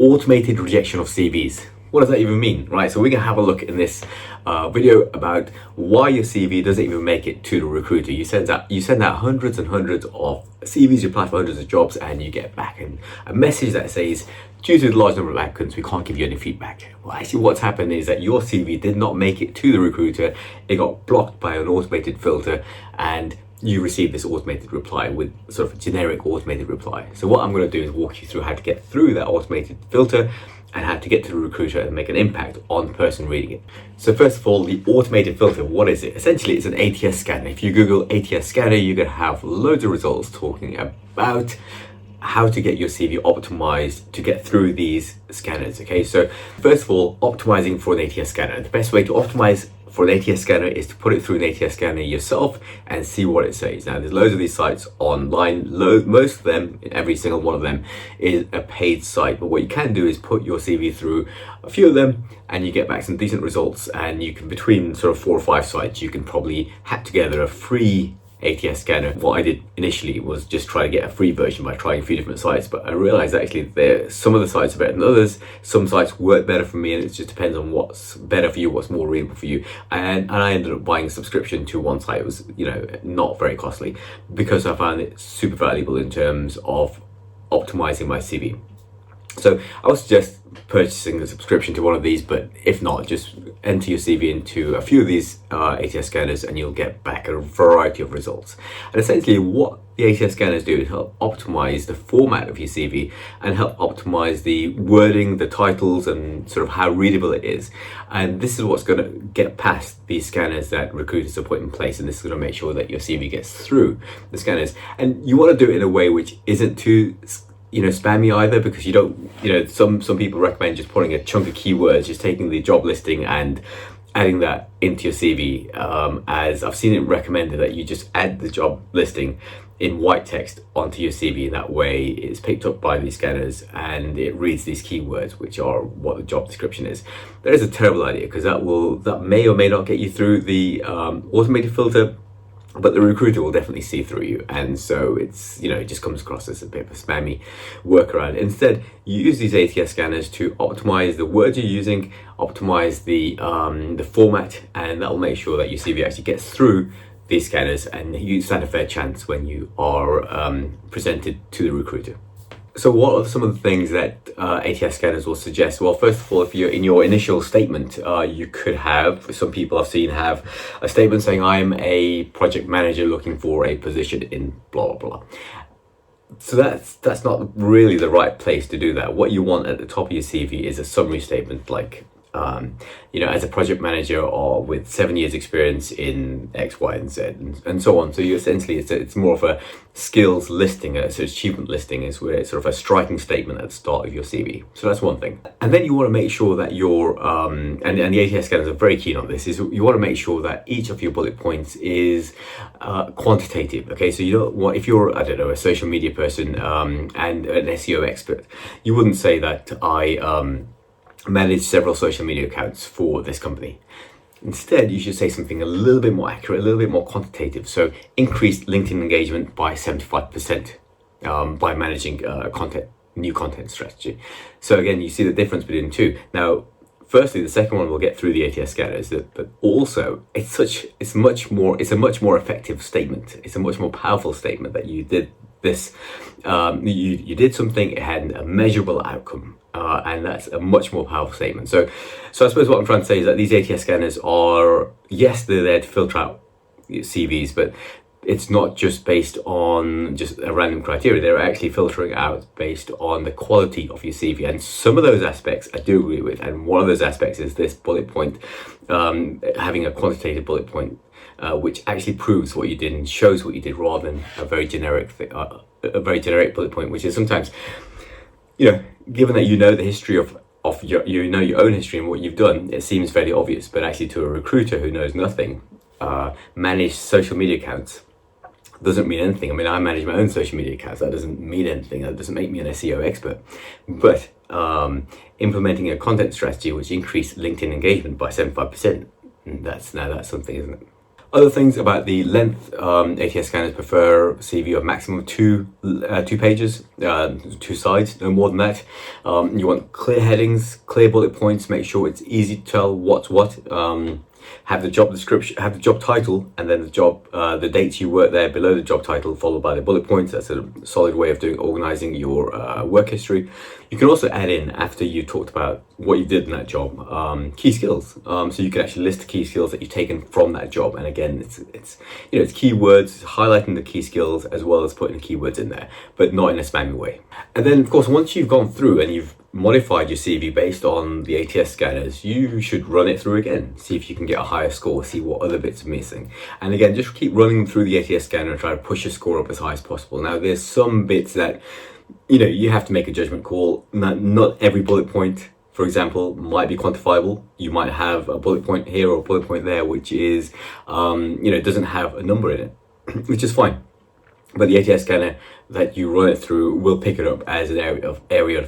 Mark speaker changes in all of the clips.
Speaker 1: automated rejection of CVs. What does that even mean, right? So we're gonna have a look in this video about why your CV doesn't even make it to the recruiter. You send out hundreds and hundreds of CVs, you apply for hundreds of jobs, and you get back a message that says, due to the large number of applicants, we can't give you any feedback. Well, actually what's happened is that your CV did not make it to the recruiter. It got blocked by an automated filter, and you receive this automated reply with sort of a generic automated reply. So what I'm going to do is walk you through how to get through that automated filter and how to get to the recruiter and make an impact on the person reading it. So first of all, the automated filter, what is it? Essentially, it's an ATS scanner. If you Google ATS scanner, you're going to have loads of results talking about how to get your CV optimized to get through these scanners. Okay, so first of all, optimizing for an ATS scanner. The best way to optimize for an ATS scanner is to put it through an ATS scanner yourself and see what it says. Now, there's loads of these sites online. Most of them, every single one of them, is a paid site. But what you can do is put your CV through a few of them, and you get back some decent results. And you can, between sort of 4 or 5 sites, you can probably hack together a free ATS scanner. What I did initially was just try to get a free version by trying a few different sites, but I realized actually some of the sites are better than others. Some sites work better for me, and it just depends on what's better for you, what's more readable for you. And I ended up buying a subscription to one site. It was, not very costly, because I found it super valuable in terms of optimizing my CV. So I would suggest purchasing a subscription to one of these, but if not, just enter your CV into a few of these ATS scanners and you'll get back a variety of results. And essentially what the ATS scanners do is help optimize the format of your CV and help optimize the wording, the titles, and sort of how readable it is. And this is what's going to get past these scanners that recruiters are put in place, and this is going to make sure that your CV gets through the scanners. And you want to do it in a way which isn't too spammy either, because you don't, some people recommend just putting a chunk of keywords, just taking the job listing and adding that into your CV. As I've seen it recommended that you just add the job listing in white text onto your CV. That way it's picked up by these scanners and it reads these keywords, which are what the job description is. That is a terrible idea, because that may or may not get you through the automated filter, but the recruiter will definitely see through you, and so it's it just comes across as a bit of a spammy workaround. Instead, you use these ATS scanners to optimize the words you're using, optimize the format, and that will make sure that your CV actually gets through these scanners, and you stand a fair chance when you are presented to the recruiter. So what are some of the things that ATS scanners will suggest? Well, first of all, if you're in your initial statement, you could have, some people I've seen have a statement saying, I'm a project manager looking for a position in blah, blah, blah. So that's not really the right place to do that. What you want at the top of your CV is a summary statement like, as a project manager or with 7 years experience in X, Y, and Z, and so on. So you essentially, it's more of a skills listing, a sort of achievement listing, is where it's sort of a striking statement at the start of your CV. So that's one thing. And then you want to make sure that your, and the ATS scanners are very keen on this, is you want to make sure that each of your bullet points is quantitative. Okay, so you don't want, if you're, a social media person and an SEO expert, you wouldn't say that I manage several social media accounts for this company. Instead, you should say something a little bit more accurate, a little bit more quantitative. So increased LinkedIn engagement by 75% by managing new content strategy. So again, you see the difference between the two. Now, firstly, the second one will get through the ATS scanners, but also it's a much more effective statement. It's a much more powerful statement that you did this. You did something, it had a measurable outcome. And that's a much more powerful statement. So I suppose what I'm trying to say is that these ATS scanners are, yes, they're there to filter out CVs, but it's not just based on just a random criteria. They're actually filtering out based on the quality of your CV. And some of those aspects I do agree with. And one of those aspects is this bullet point, having a quantitative bullet point, which actually proves what you did and shows what you did, rather than a very generic bullet point, which is sometimes, given that the history of your own history and what you've done, it seems fairly obvious. But actually, to a recruiter who knows nothing, manage social media accounts doesn't mean anything. I mean, I manage my own social media accounts. That doesn't mean anything. That doesn't make me an SEO expert. But implementing a content strategy which increased LinkedIn engagement by 75%, that's something, isn't it? Other things about the length, ATS scanners prefer CV of maximum two pages, 2 sides, no more than that. You want clear headings, clear bullet points, make sure it's easy to tell what's what. Have the job description, have the job title, and then the dates you work there below the job title, followed by the bullet points. That's a solid way of organizing your work history. You can also add in, after you talked about what you did in that job, key skills. So you can actually list the key skills that you've taken from that job. And again, it's keywords, highlighting the key skills as well as putting the keywords in there, but not in a spammy way. And then, of course, once you've gone through and you've modified your CV based on the ATS scanners, you should run it through again, see if you can get a higher score, see what other bits are missing. And again, just keep running through the ATS scanner and try to push your score up as high as possible. Now, there's some bits that, you have to make a judgment call. Not every bullet point, for example, might be quantifiable. You might have a bullet point here or a bullet point there, which is, doesn't have a number in it, which is fine. But the ATS scanner that you run it through will pick it up as an area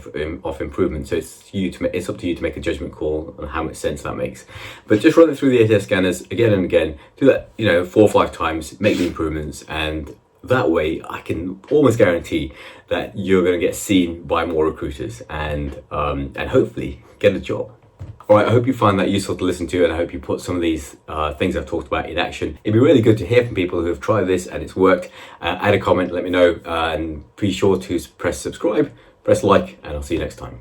Speaker 1: of improvement. So it's up to you to make a judgment call on how much sense that makes. But just run it through the ATS scanners again and again. Do that, 4 or 5 times. Make the improvements, and that way I can almost guarantee that you're going to get seen by more recruiters and hopefully get a job. All right, I hope you find that useful to listen to, and I hope you put some of these things I've talked about in action. It'd be really good to hear from people who have tried this and it's worked. Add a comment, let me know, and be sure to press subscribe, press like, and I'll see you next time.